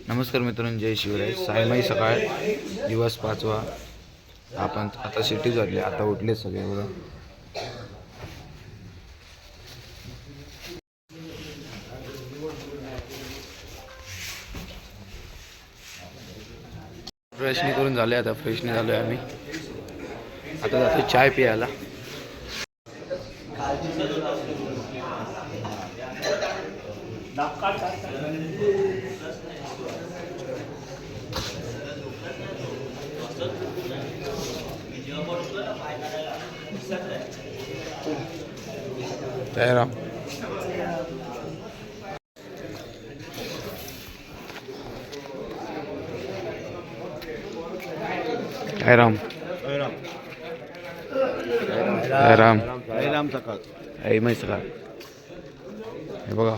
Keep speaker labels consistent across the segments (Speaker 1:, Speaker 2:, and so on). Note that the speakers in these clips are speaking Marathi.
Speaker 1: नमस्कार मित्रांनो, जय शिवराय. सायमाई सकाळ, दिवस 5वा. आपण आता सिटी झाली, आता उठले सगळे बघा. फ्रेशनी करून झाले, आता फ्रेशनी झालोय आम्ही. आता जातो चाय प्यायला. राम राम राम
Speaker 2: राम सकाळ
Speaker 1: मै सकाळ. हे बघा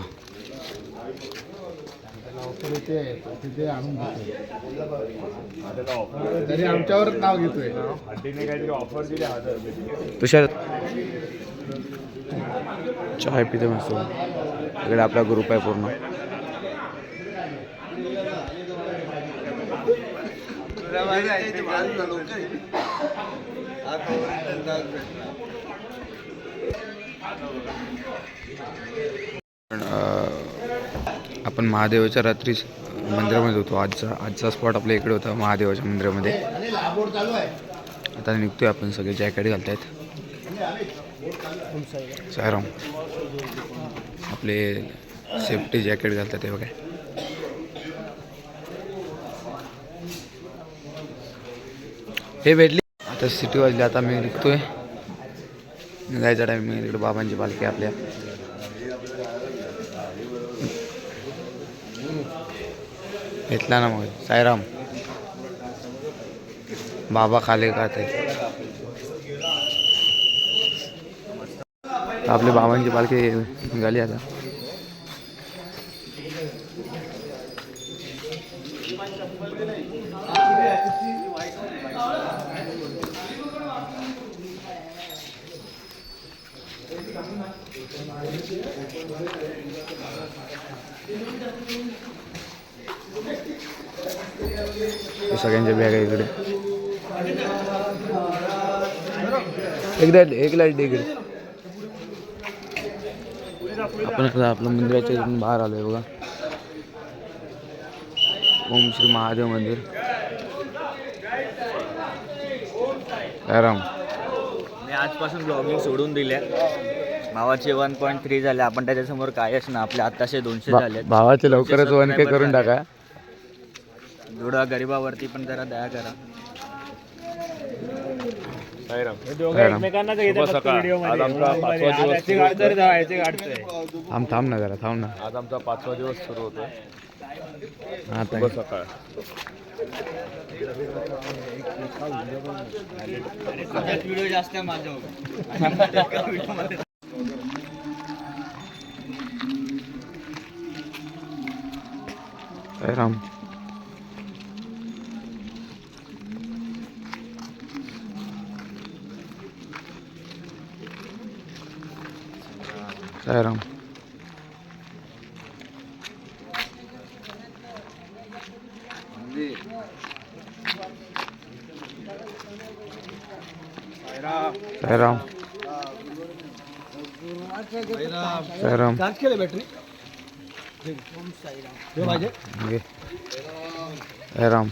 Speaker 2: तिथे आणून तरी आमच्यावरच नाव घेतोय. काहीतरी ऑफर दिली 1000 रुपये.
Speaker 1: तुषार चाय पिते मस्त. इकडे आपला ग्रुप आहे पूर्ण. आपण महादेवाच्या रात्री मंदिरामध्ये होतो. आजचा स्पॉट आपल्या इकडे होता, महादेवाच्या मंदिरामध्ये. आता निघतोय आपण, सगळे जॅकेट घालतायत. सायराम आपले सेफ्टी जॅकेट घालतात हे बघा. हे भेटली. आता सिटी वाजली, आता मी निघतोय. निघायचा टाईम. मी इकडे बाबांची पालखी आपल्या. घेतला ना मग सायराम. बाबा खाले का ते आपल्या बाबांची पालखी निघाली आता. सगळ्यांच्या बॅग आहे इकडे. एक लाईट इकडे. आपण आता आपलं मंदिराच्या इथून बाहेर आलोय बघा. ओम श्री महादेव मंदिर. राम
Speaker 3: मी आजपासून ब्लॉगिंग सोडून दिले. भावाचे 1.3 झाले. आपण त्याच्यासमोर कायच ना. आपले आत्ताशे 200 झाले.
Speaker 1: भावाचे लवकरच 1K करून टाका.
Speaker 3: थोडा गरिबावरती पण जरा दया करा.
Speaker 2: एकमेकांना
Speaker 1: थांब ना जरा, थांब ना.
Speaker 2: आज आमचा 5वा दिवस सुरू होतो.
Speaker 1: आता
Speaker 2: सकाळ
Speaker 3: व्हिडिओ जास्त आहे माझ्या.
Speaker 1: राम सायराम. सायराम सायराम.
Speaker 2: चार्ज केलं बॅटरी.
Speaker 1: सायराम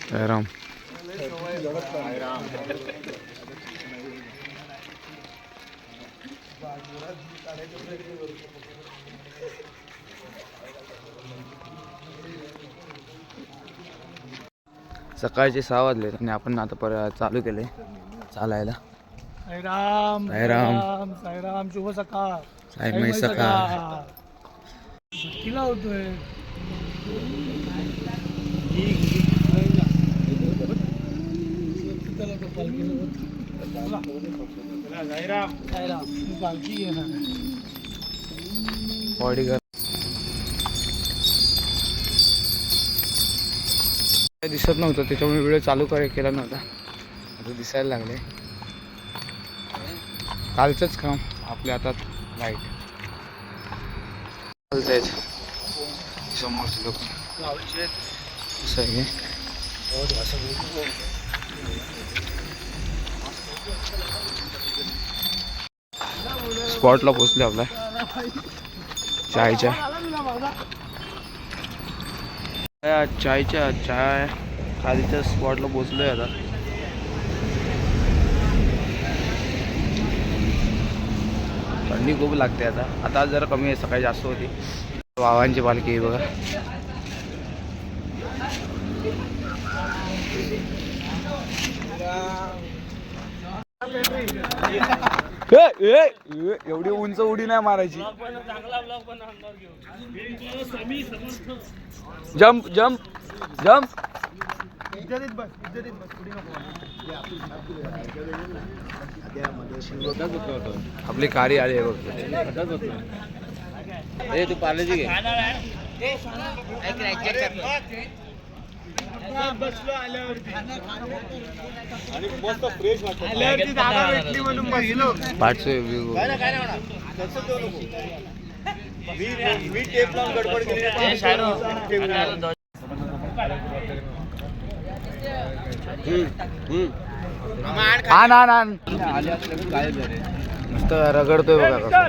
Speaker 1: सायराम. सकाळचे 6 वाजले आणि आपण आता परत चालू केले चालायला.
Speaker 2: साईराम
Speaker 1: साईराम.
Speaker 2: साईराम. शुभ सकाळ.
Speaker 1: सायमाई सकाळ.
Speaker 2: सुट्टीला होतोय. पालखी घेणार
Speaker 1: बॉडीगार्ड दिसत नव्हतं, त्याच्यामुळे व्हिडिओ चालू केला नव्हता. आता दिसायला लागले. कालचंच काम आपल्या हातात लाईट. चालतायत समोरचे लोक. असं आहे स्पॉटला पोचले आपला चायच्या चाय खालीच्या स्पॉटला पोचलोय आता. थंडी खूप लागते आता जरा कमी आहे, सकाळी जास्त होती. वावांची पालखी आहे बघा. एवढी उंच उडी नाही मारायची. Jump jump jump. आपली कारी आली आहे बघ. तू पार्लेजी घे. मस्त रगडतोय बघा कसं.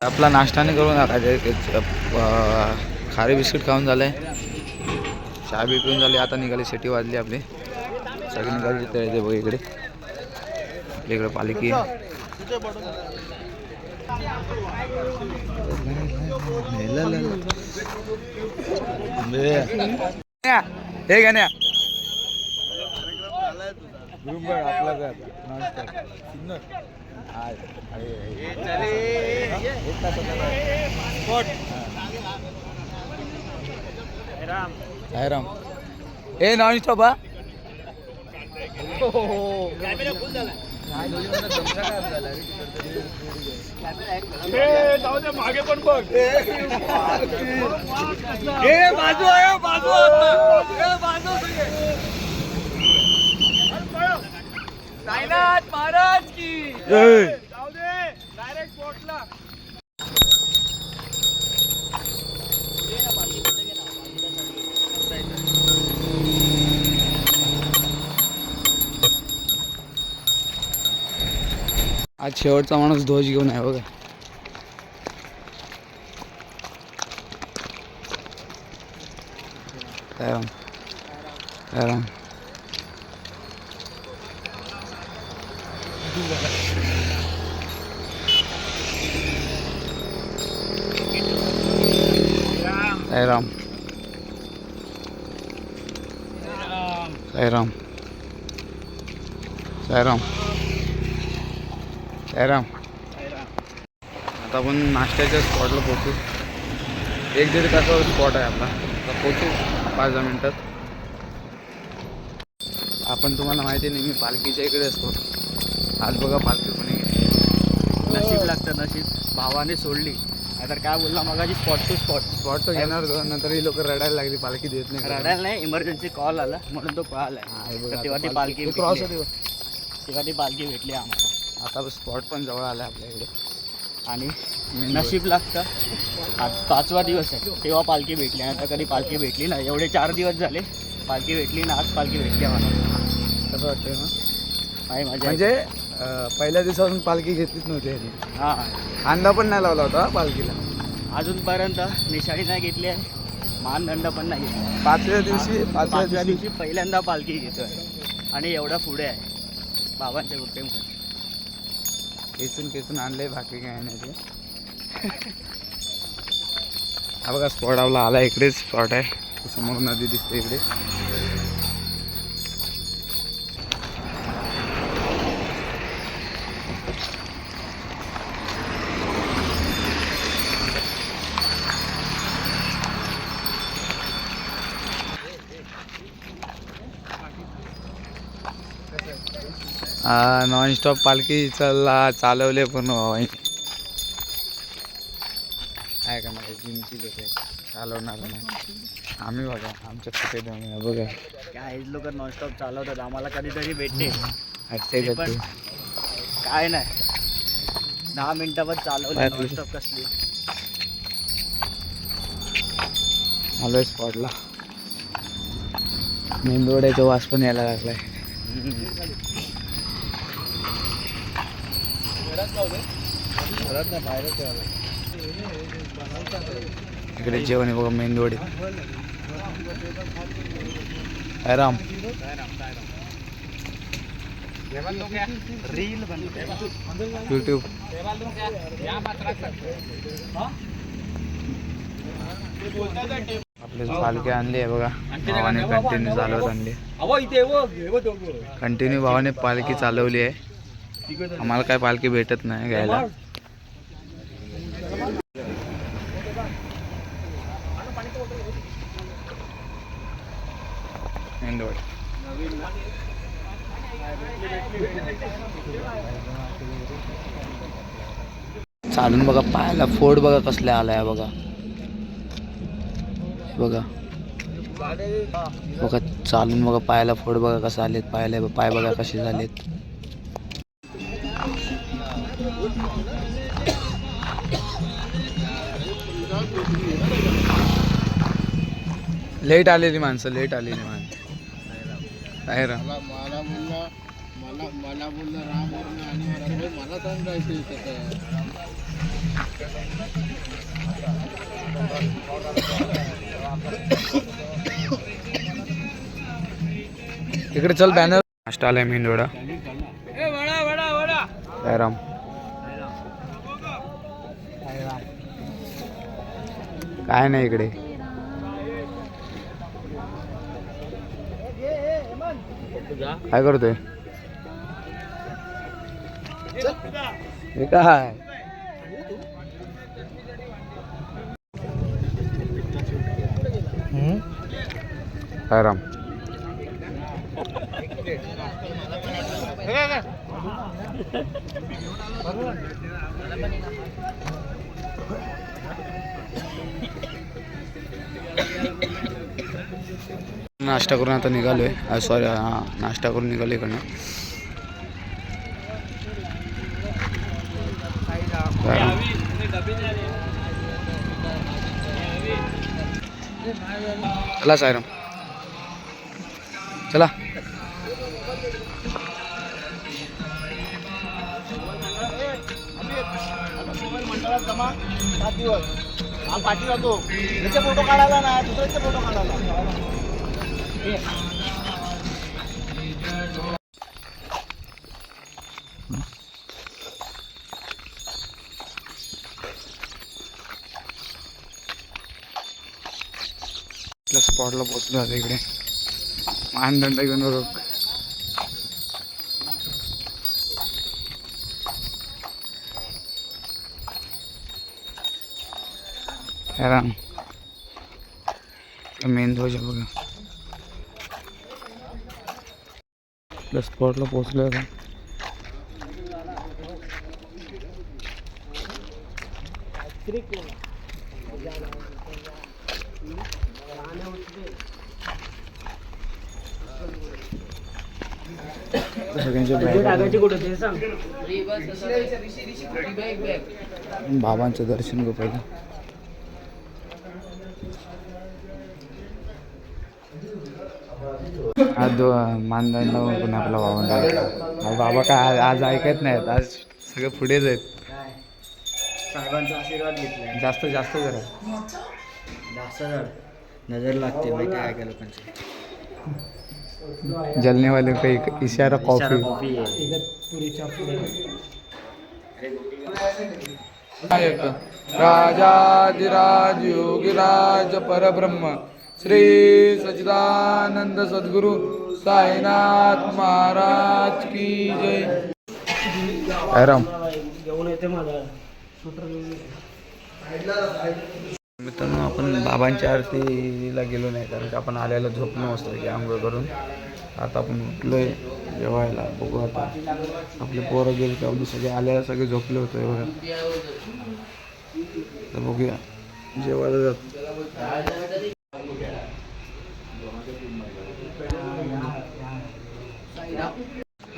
Speaker 1: आपला नाश्ताने करून टाकायचं. खारी बिस्किट खाऊन झालंय, चहा बी पिऊन झाली. आता निघाली, सिटी वाजली आपली. सगळी निघाली तळते बघ. इकडे इकडे पालखी हे गाण्या आपला घर राम ए नॉन स्टॉप.
Speaker 2: मागे पण बघ. बाजू साईनाथ महाराज की जाऊ दे. डायरेक्ट स्पॉटला.
Speaker 1: आज शेवटचा माणूस ध्वज घेऊन आहे बघा. राम राम. राम साईराम साईराम साईराम. आता आपण नाश्त्याच्या स्पॉटला पोहोचू. 1-1.5 तासावर स्पॉट आहे आपला. आता पोहोचू 5-10 मिनिटात. आपण तुम्हाला माहिती आहे नेहमी पालखीच्या इकडे असतो. आज बघा पालखी कोणी घेतली.
Speaker 3: नशीब लागतं, नशीब. भावाने सोडली. नाहीतर काय बोलला मगाची स्पॉट टू
Speaker 1: स्पॉट तर घेणार होतो. नंतर ही लोक रडायला लागली, पालखी देत नाही.
Speaker 3: रडायला नाही, इमर्जन्सी कॉल आला म्हणून तो पळाला. तेव्हा ती पालखी
Speaker 1: क्रॉस
Speaker 3: भेटली.
Speaker 1: होती.
Speaker 3: तेव्हा ती पालखी भेटली आम्हाला.
Speaker 1: आता स्पॉट पण जवळ आला आपल्याकडे.
Speaker 3: आणि नशीब लागतं. आज 5वा दिवस आहे, तेव्हा पालखी भेटली. आता कधी पालखी भेटली नाही. एवढे 4 दिवस झाले पालखी भेटली ना. आज पालखी भेटली आम्हाला.
Speaker 1: कसं वाटतंय ना?
Speaker 3: नाही माझ्या
Speaker 1: म्हणजे पहिल्या दिवसापासून पालखी घेतलीच नव्हती ह्यानी.
Speaker 3: हां,
Speaker 1: कांदा पण नाही लावला होता पालखीला
Speaker 3: अजूनपर्यंत. निशाणी नाही घेतली आहे, मानदंड पण नाही घेतला.
Speaker 1: 5व्या दिवशी
Speaker 3: पहिल्यांदा पालखी घेतोय. आणि एवढा पुढे आहे बाबांच्या कृपेमुळे.
Speaker 1: खेचून आणलंय, बाकी काय नाही ते. हा बघा स्पॉट आपला आला. इकडेच स्पॉट आहे, समोर नदी दिसते इकडे. नॉनस्टॉप पालखी चालवले पूर्ण भावाई. काय करणार, जिमची लोक चालवणार नाही. आम्ही बघा आमच्या कुठे जाऊन बघा
Speaker 3: काय हेच लोक नॉनस्टॉप चालवतात, आम्हाला कधीतरी भेटते
Speaker 1: हटते
Speaker 3: ते
Speaker 1: का
Speaker 3: पण
Speaker 1: ते
Speaker 3: काय नाही 10 मिनिटावर चालवलं
Speaker 1: काय
Speaker 3: नॉनस्टॉप कसली.
Speaker 1: आलोय स्पॉटला. मेंदवड्याचा वास पण यायला लागलाय. इकडे जेवण आहे बघा मेंदवडे. आराम
Speaker 3: रील
Speaker 1: यूट्यूब. आपली पालखी आणली आहे बघा भावाने, कंटिन्यू चालवत आणली. कंटिन्यू भावाने पालखी चालवली आहे. आम्हाला काय पालखी भेटत नाही घ्यायला. चालून बघा पायाला फोड बघा कसले आलाय बघा. बघा बघा चालून बघा पायाला फोड बघा कसं आलेत. पायाला पाय बघा कसे झालेत. लेट आलेली माणसं, लेट आलेली माणसं. काय रा
Speaker 2: मला बोललं राम आणि मला सांगायचं
Speaker 1: इकडे चल बॅनर. नाश्ता आलाय मेंदोडा. राम काय नाही इकडे. काय करतोय हे काय. काय राम नाश्ता करून आता निघालोय. सॉरी नाश्ता करून निघालो इकडनं. चला सायराम चला.
Speaker 3: मंडळात जमा 7 दिवस आम्ही पाठी जातो. त्याचे फोटो काढायला ना दुसऱ्याचे फोटो काढायला.
Speaker 1: स्पॉटला पोचलो आता. इकडे मानदंड घेऊन बघ. मेन ध्वज बघा. आपल्या स्पॉटला पोचलो आता. बाबांचं दर्शन घेऊ पहिलं. आज मानदंड पण आपला बाबा. बाबा काय आज ऐकत नाहीत. आज सगळे पुढेच आहेत.
Speaker 3: साहेबांचा आशीर्वाद घेतलाय.
Speaker 1: जास्त जास्त जरा
Speaker 3: जास्त नजर लागते माहिती आहे काय लोकांची.
Speaker 1: जलने वाले का इशारा कॉफी. राजाधिराज योगीराज परब्रह्म श्री सच्चिदानंद सद्गुरु साईनाथ महाराज की जय. राम मित्रांनो, आपण बाबांच्या आरतीला गेलो नाही कारण की आपण आल्याला झोपलो असतो की आंघोळ करून. आता आपण उठलोय जेवायला. बघू आता आपले पोरं गेले की आपली सगळे आल्याला सगळे झोपले होते बघा. तर बघूया जेवायला जात.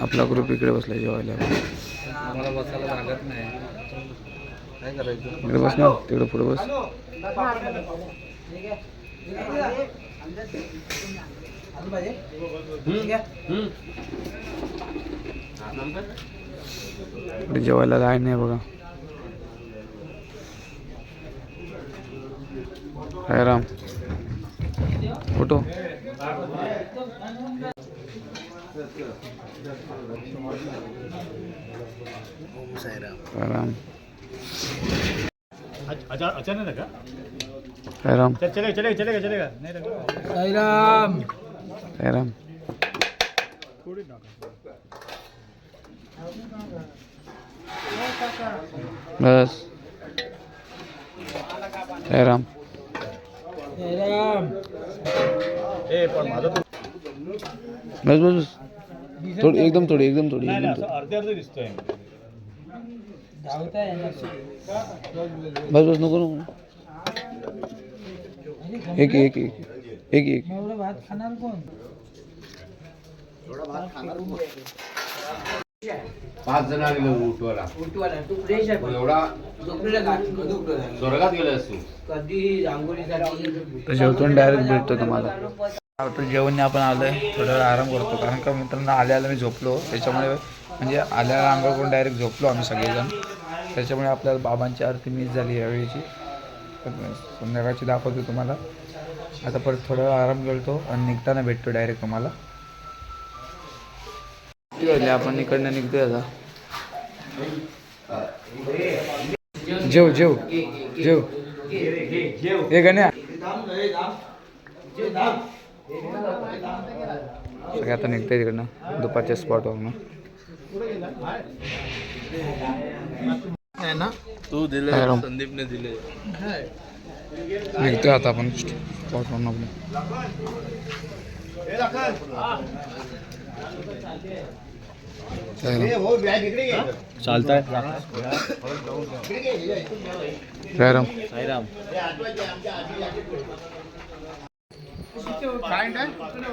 Speaker 1: आपला ग्रुप इकडे बसला जेवायला.
Speaker 2: मला बसायला लागत नाही, काय करायचं.
Speaker 1: इकडे बस ना, तिकडे पुढे बस. इकडे जेवायला लाईन नाही बघा. काय राम फोटो राम
Speaker 2: अचानक का
Speaker 1: काय राम
Speaker 2: चलेगा नाही
Speaker 1: काय राम बस काय राम
Speaker 2: पण माझं
Speaker 1: बस बस थोडी एकदम थोडी
Speaker 2: अर्धे अर्धे दिसतोय.
Speaker 1: बस बस नको नको एक एक एक एक एक
Speaker 4: पाच जण आलेले उठवायला एवढा स्वर्गात गेला असतो.
Speaker 1: तर जेवतो डायरेक्ट भेटतो तुम्हाला. तर जेवण आपण आलोय थोडा वेळ आराम करतो कारण का मित्रांनो आल्याला मी झोपलो त्याच्यामुळे म्हणजे आल्याला आंघोळ करून डायरेक्ट झोपलो आम्ही सगळेजण. त्याच्यामुळे आपल्याला बाबांची आरती मिस झाली यावेळीची. संध्याकाळची दाखवतो तुम्हाला. आता परत थोडा वेळ आराम करतो आणि निघताना भेटतो डायरेक्ट तुम्हाला. आपण इकडनं निघतोय आता. जेव जेव जेव हे गण्या सगळे आता निघतंय तिकडनं दुपारच्या स्पॉटवरनं.
Speaker 2: तू दिले संदीपने दिले.
Speaker 1: निघतोय आता आपण स्पॉटवरनं आपलं.
Speaker 2: चालताय
Speaker 1: राम
Speaker 2: साईराम.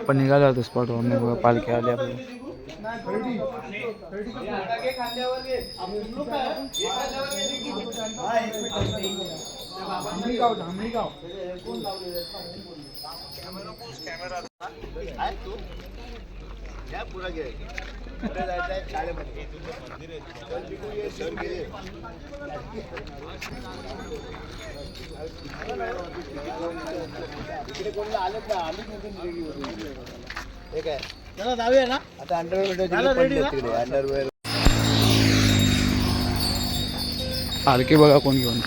Speaker 1: पण निघालो होतो स्पॉटवरनं. पालखी आली आपली. पालखी बघा कोण घेऊन.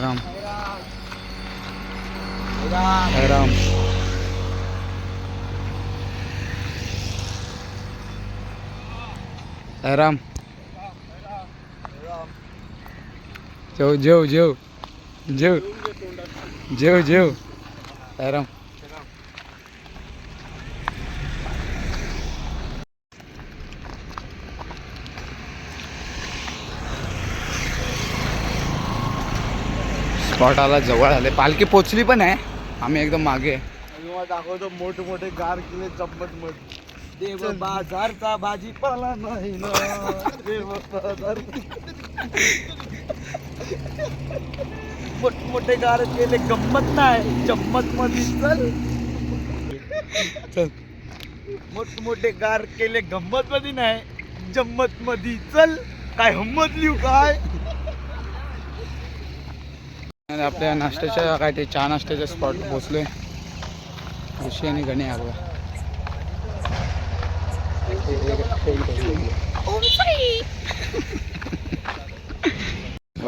Speaker 1: राम राम राम जेव जेव जेव जेव जेव जेव राम. स्पॉट आला जवळ आले. पालखी पोचली पण आहे. आम्ही एकदम मागे
Speaker 2: दाखवतो मोठे गार किल्ले चंपत मध्ये. देव बाजारचा भाजीपाला नाही ना. देव बाजार मोठे गार केले गंमत नाही चम्मत मध्ये चल.
Speaker 1: चल
Speaker 2: मोठे गार केले गंमत मध्ये नाही जम्मत मध्ये चल. काय हम्मत लिहू काय.
Speaker 1: आपल्या नाश्त्याच्या काय ते चहा नाश्त्याच्या स्पॉट पोचलोय. ऋषी आणि गणे आलो.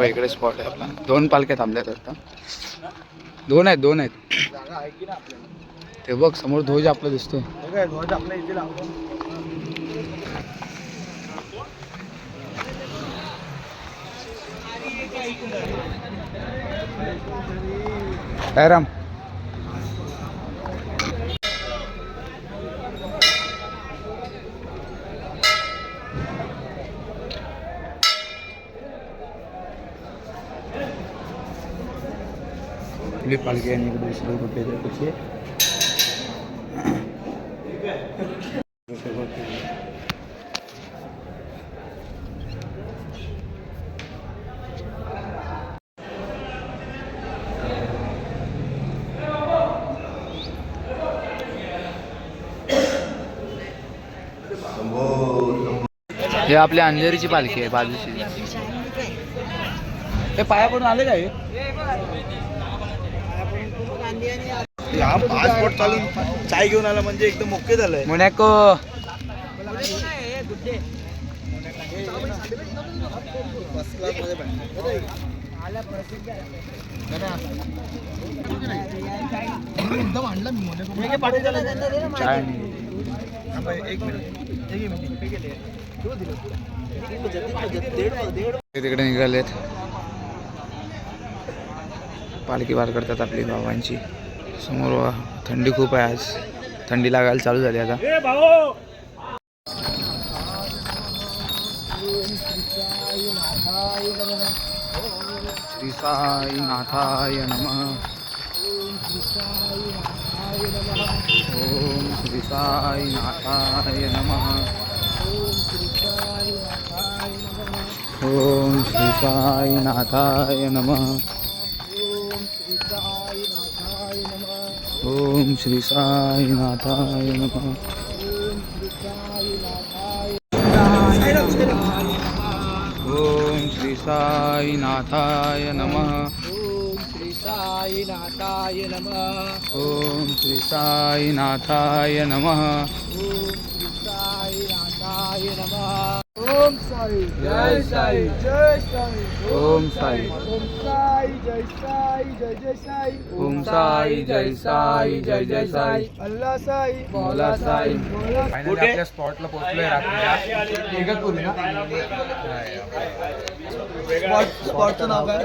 Speaker 1: इकडे स्पॉट आहे आपला. 2 पालख्या थांबल्यात आता. 2 आहेत. ते बघ समोर ध्वज आपला दिसतोय.
Speaker 2: ध्वज आपल्या इथे लावतो.
Speaker 1: काय राम आपली पालखी आणि इकडे दुसरी कुठे कुठली हे आपल्या अंधेरीची पालखी आहे बाजूची.
Speaker 2: हे पाया पडून आले काय पासपोर्ट चालून चाय घेऊन आला म्हणजे एकदम ओके झालंय.
Speaker 1: मोनॅको चाय तिकडे निघालेत. पालखी पार करतात आपली बाबांची. समोर थंडी खूप आहे आज. थंडी लागायला चालू झाली आता. श्री साई नाथाय नमः. ओम श्री साई नाथाय नमः. ओम श्री साई नाथाय नमः. ओम श्री साई नाथाय नमः. ओम श्री साई नाथाय नमः. ओम श्री साई नाथाय नमः.
Speaker 2: ओम साई जय साई जय साई.
Speaker 1: ओम साई.
Speaker 2: ओम साई जय साई जय जय साई.
Speaker 1: ओम साई जय साई जय जय साई.
Speaker 2: अल्लाह साई
Speaker 1: मौला साई.
Speaker 2: कुठे?
Speaker 1: आपल्या स्पॉटला पोहोचलोय रात्रीच्या. इगतपुरी ना.
Speaker 2: स्पॉटचं नाव काय?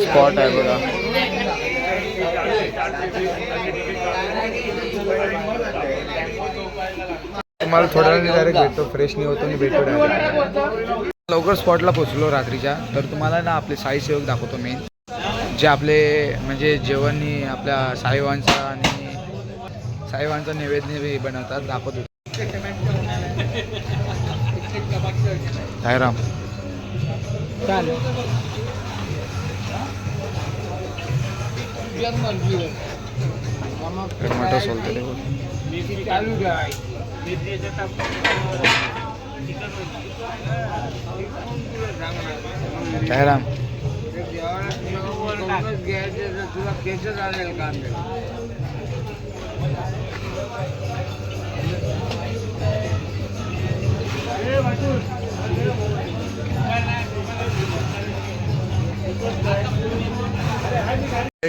Speaker 1: स्पॉट आहे बघा. तुम्हाला थोड्या वेळाने डायरेक्ट भेटतो. फ्रेश नाही होतो आणि भेटतो डायरेक्ट. लवकर स्पॉटला पोहोचलो रात्रीच्या. तर तुम्हाला ना आपले साई सेवक दाखवतो मेन. जे आपले म्हणजे जेवणी आपल्या साईबाबांचा आणि साईबाबांचा नैवेद्य बनवतात दाखवतो. साईराम. टमाटो सोलते साईराम.
Speaker 2: तुला केस चालेल का?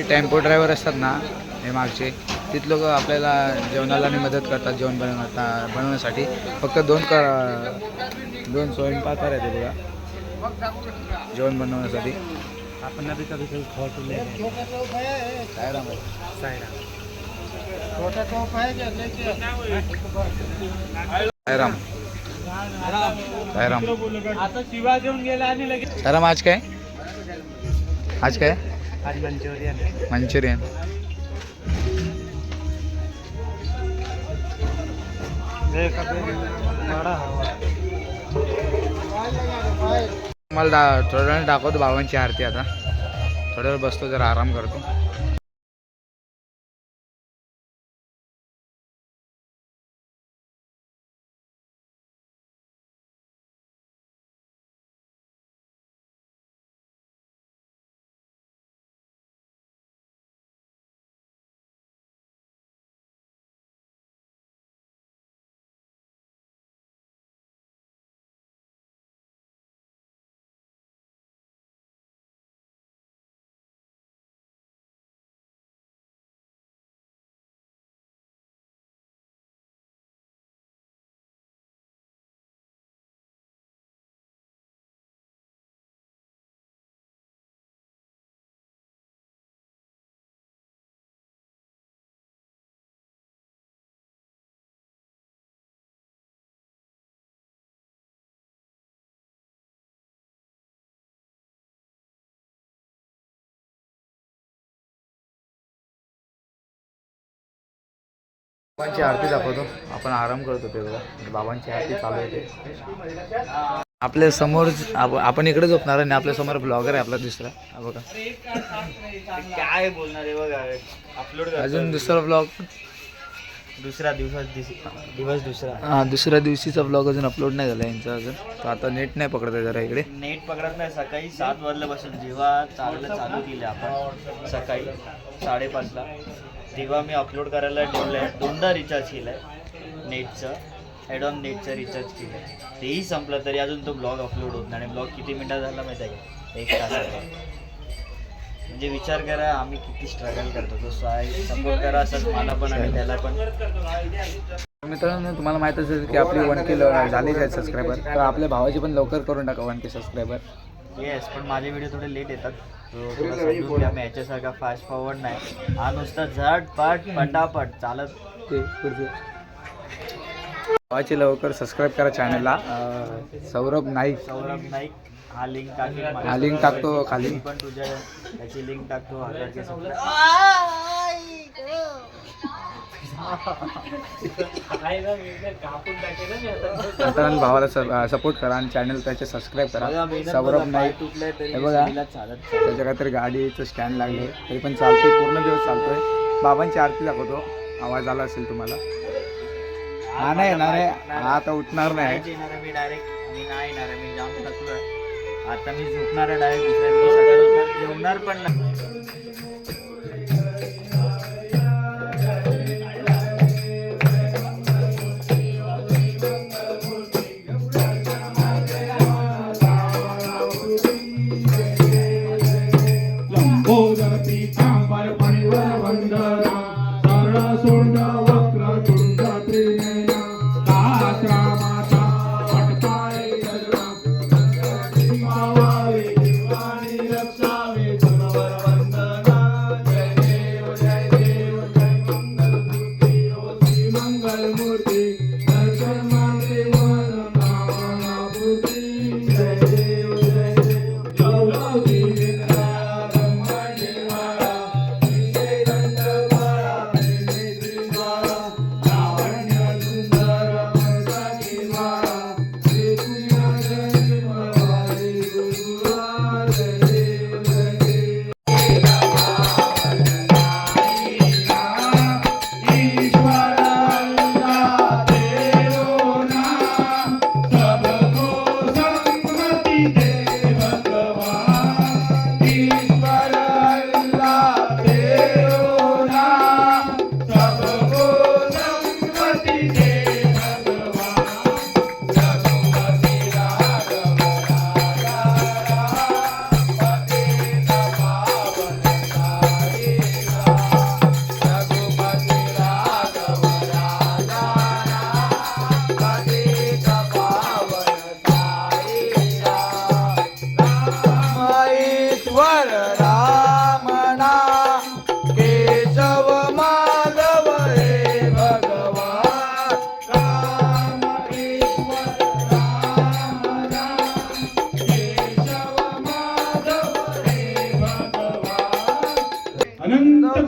Speaker 1: टेम्पो ड्रायव्हर असतात ना हे मागचे, तिथे लोक आपल्याला जेवणाला आणि मदत करतात. जेवण बनवण्यासाठी फक्त दोन स्वयंपाक आहेत बघा जेवण बनवण्यासाठी.
Speaker 3: आपण अभी कभी कभी खोटले
Speaker 1: साईराम.
Speaker 2: छोटा टॉप है क्या? लेके
Speaker 1: साईराम. साईराम.
Speaker 3: आता शिवा घेऊन गेला आणि लगेच
Speaker 1: साईराम. आज काय आज काय
Speaker 3: आज मंचुरियन.
Speaker 1: मंचुरियन. मला थोड्या वेळ दाखवतो बाबांची आरती. आता थोड्या वेळ बसतो जरा आराम करतो. बाबांची आरती दाखवतो. आपण आराम करतो ते बघा. बाबांची आरती चालू आहे ते. आपल्या समोर आपण इकडे झोपणार आणि आपल्या समोर ब्लॉगर आहे आपला दुसरा. हा बघा
Speaker 3: काय बोलणार आहे बघा. अपलोड
Speaker 1: अजून दुसरा ब्लॉग
Speaker 3: दिवस दुसरा.
Speaker 1: हां दुसऱ्या दिवशीचा ब्लॉग अजून अपलोड नाही झाला यांचा अजून. तर आता नेट नाही पकडत आहे जरा इकडे.
Speaker 3: नेट पकडत नाही. सकाळी 7 वाजल्यापासून जेव्हा चालू केलं आपण सकाळी 5:30ला तेव्हा मी अपलोड करायला ठेवलं आहे. 2दा रिचार्ज केलं आहे नेटचं. ॲड ऑन नेटचं रिचार्ज केलं आहे. तेही संपलं तरी अजून तो ब्लॉग अपलोड होत नाही. आणि ब्लॉग किती मिनटात झाला माहिती आहे का? 1 तासाचा. म्हणजे विचार करा आम्ही किती स्ट्रगल करतो. तो सपोर्ट करा असंच मला पण आणि त्याला पण.
Speaker 1: मित्रांनो तुम्हाला माहीत असेल की आपली 1K झालेली आहेत सबस्क्रायबर. तर आपल्या भावाची पण लवकर करून टाका 1K सबस्क्रायबर.
Speaker 3: येस पण माझे व्हिडिओ थोडे लेट येतात. थोडं समजून घ्या. मी याच्यासारखा फास्ट फॉरवर्ड नाही. हा नुसता झटपट पटापट चालत
Speaker 1: ते पुढचं भावाची लवकर सबस्क्राईब करा चॅनलला. सौरभ नाईक
Speaker 3: हा लिंक टाकेल.
Speaker 1: हा लिंक टाकतो खाली.
Speaker 3: मी पण तुझ्या याची लिंक टाकतो. 1000K subscribe.
Speaker 1: मित्रांनो भावाला सपोर्ट करा आणि चॅनल त्याचे सबस्क्राईब करा. सौरभ नाईक हे बघा त्याच्या काहीतरी गाडीचं स्टँड लागले तरी पण चालतोय. पूर्ण दिवस चालतोय. बाबांची आरती दाखवतो. आवाज आला असेल तुम्हाला. हा नाही येणार आहे. हा आता उठणार नाही.
Speaker 3: मी नाही येणार आहे. मी जाम थकलोय. आता मी झोपणार आहे डायरेक्ट. दुसऱ्या दिवशी सकाळी उठणार. जेवणार पण नाही.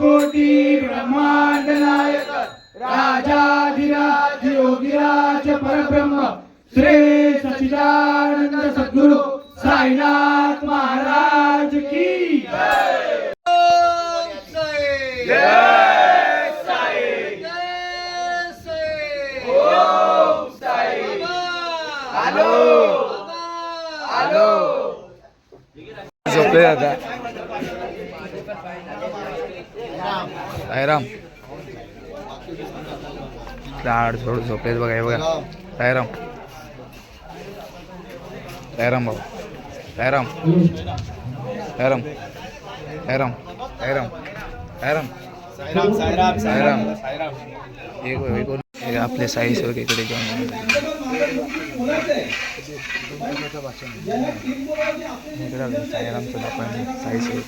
Speaker 2: कोटी ब्रह्मांड नायक राजाधिराज योगीराज परब्रह्म श्री सच्चिदानंद सद्गुरु साईनाथ महाराज की जय। जय साई जय साई ओम साई आलो आलो
Speaker 1: झोपले आता साईराम लाड थोडं झोपलेत बघा. हे बघा साईराम साईराम भाऊ साईराम साईराम साईराम साईराम साईराम साईराम साईराम एक आपले साई सेवक इकडे जाऊन इकडे साईरामचं दाखवा. साई सेवक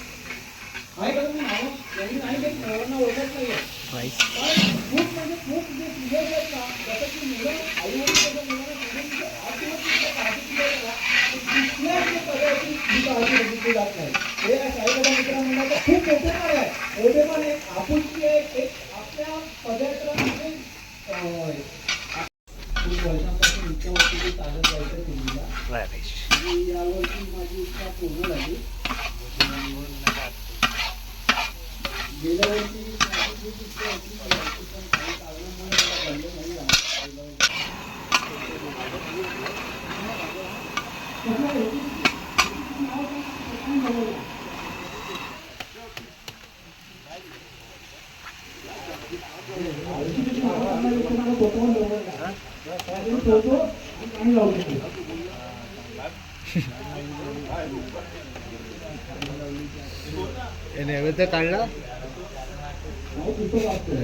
Speaker 2: नैवेद्य काढला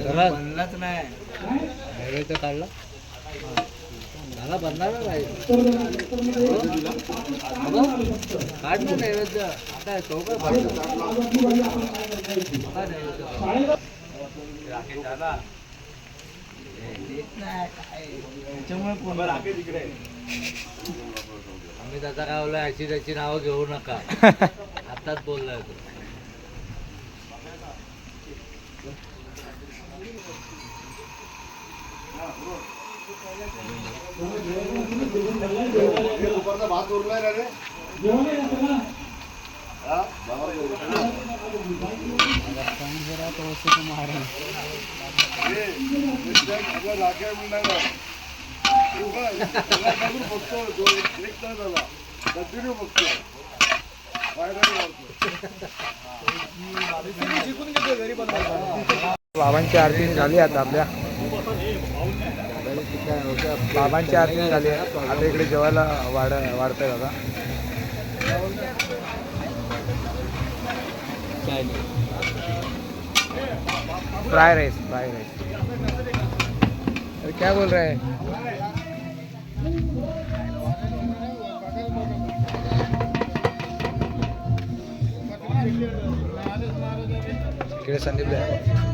Speaker 2: बनलाच नाही नैवेद्य काढला मला बनणार नाही काढ ना नैवेद्य आता तो काय आम्ही त्याचा काय बोललो याची त्याची नावं घेऊ नका आताच बोललाय तो
Speaker 5: भात उरलाय ना रे राखे म्हणणार बघतो एक तास झाला कंटिन्यू बघतो
Speaker 1: बाबांची आरती झाली आता आपल्या बाबांची आरती झाली आता इकडे जेवायला वाढताय दादा फ्राई राइस अरे क्या बोल रहा है इकडे संदीप आहे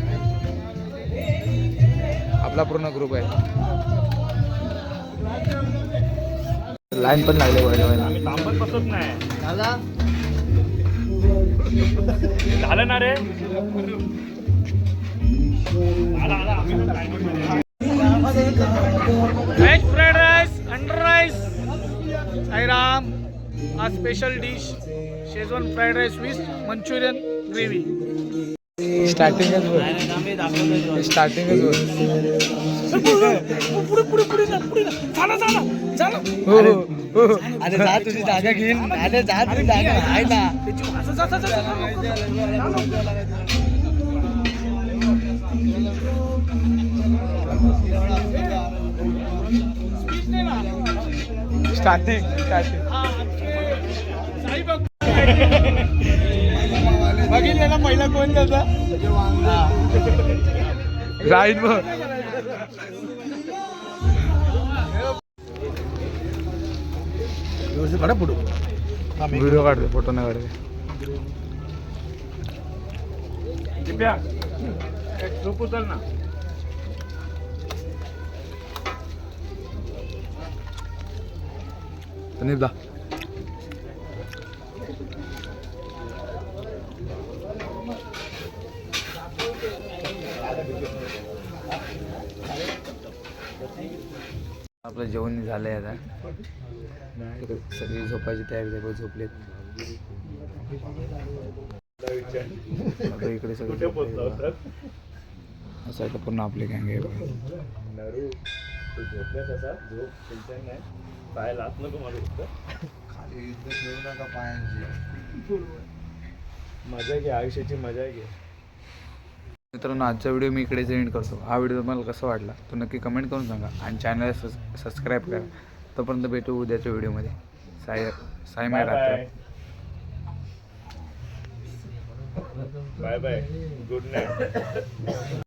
Speaker 1: आपला पूर्ण ग्रुप आहे लाईन पण लागले जेवायला
Speaker 6: तांबट बसत नाही झालं ना रे
Speaker 7: वेज फ्राइड राइस अंडर राइस साईराम आज special dish Schezwan fried rice with Manchurian gravy
Speaker 1: स्टार्टिंगच बोल हो
Speaker 2: अरे जा तुझी जागा घेईन अरे जा तुझी जागा आहे ना
Speaker 1: स्टार्टिंग
Speaker 2: बघितलं ना पहिला कोण त्याचा
Speaker 1: राईट मग व्हिडिओ काढते फोटो नाही काढते
Speaker 6: दिप्या झोप उचल ना
Speaker 1: संदीप दा आपलं जेवण झालंय आता सगळी झोपायची तयारी आहे झोपलेत इकडे सगळे असं पूर्ण आपले गँग आहे
Speaker 6: पायाला हात नको मारू
Speaker 2: खाली युद्ध खेळू नका पायांची
Speaker 6: मजा घे आयुष्याची मजा घे
Speaker 1: मित्रांनो आजचा व्हिडिओ मी इकडेच एंड करतो हा व्हिडिओ तुम्हाला कसा वाटला तो नक्की कमेंट करून सांगा आणि चॅनलला सबस्क्राईब करा तोपर्यंत भेटू उद्याच्या व्हिडिओमध्ये साई माय रात्र
Speaker 6: बाय बाय गुड नाईट